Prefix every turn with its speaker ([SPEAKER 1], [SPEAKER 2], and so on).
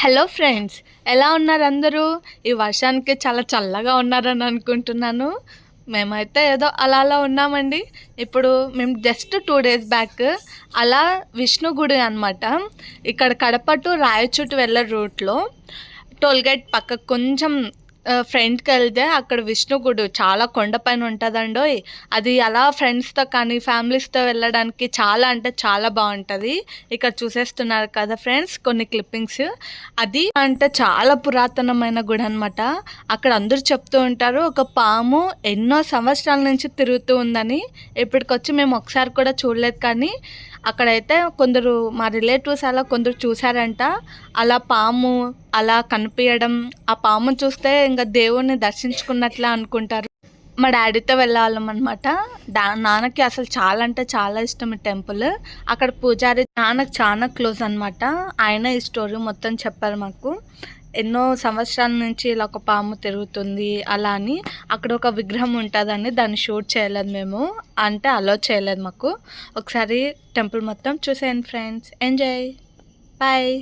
[SPEAKER 1] Hello friends, ఎలా ఉన్నారు అందరూ? ఈ వర్షానికి చాలా చల్లగా ఉన్నారని అనుకుంటున్నాను. మేమైతే ఏదో అలా అలా ఉన్నామండి. ఇప్పుడు మేము జస్ట్ 2 డేస్ బ్యాక్ అలా విష్ణు గుడి అనమాట. ఇక్కడ కడప టు రాయచోటి వెళ్ళే రూట్లో టోల్గేట్ పక్కకు కొంచెం ఫ్రంట్కి వెళ్తే అక్కడ విష్ణు గుడి చాలా కొండపైన ఉంటుందండోయ్. అది అలా ఫ్రెండ్స్తో కానీ ఫ్యామిలీస్తో వెళ్ళడానికి చాలా అంటే చాలా బాగుంటుంది. ఇక్కడ చూసేస్తున్నారు కదా ఫ్రెండ్స్ కొన్ని క్లిప్పింగ్స్. అది అంటే చాలా పురాతనమైన గుడి అనమాట. అక్కడ అందరూ చెప్తూ ఉంటారు ఒక పాము ఎన్నో సంవత్సరాల నుంచి తిరుగుతూ ఉందని. ఇప్పటికొచ్చి మేము ఒకసారి కూడా చూడలేదు, కానీ అక్కడైతే కొందరు మా రిలేటివ్స్ అలా కొందరు చూసారంట. అలా పాము అలా కనిపించడం, ఆ పాము చూస్తే ఇంకా దేవుణ్ణి దర్శించుకున్నట్లే అనుకుంటారు. మా డాడీతో వెళ్ళాళ్ళం అనమాట. నాన్నకి అసలు చాలా అంటే చాలా ఇష్టం ఈ టెంపుల్. అక్కడ పూజారి నాన్నకు చాలా క్లోజ్ అనమాట. ఆయన ఈ స్టోరీ మొత్తం చెప్పారు మాకు. ఎన్నో సంవత్సరాల నుంచి ఇలా ఒక పాము తిరుగుతుంది అలా అని. అక్కడ ఒక విగ్రహం ఉంటుందని దాన్ని షూట్ చేయలేదు మేము, అంటే అలో చేయలేదు మాకు. ఒకసారి టెంపుల్ మొత్తం చూసేయండి ఫ్రెండ్స్. ఎంజాయ్. బాయ్.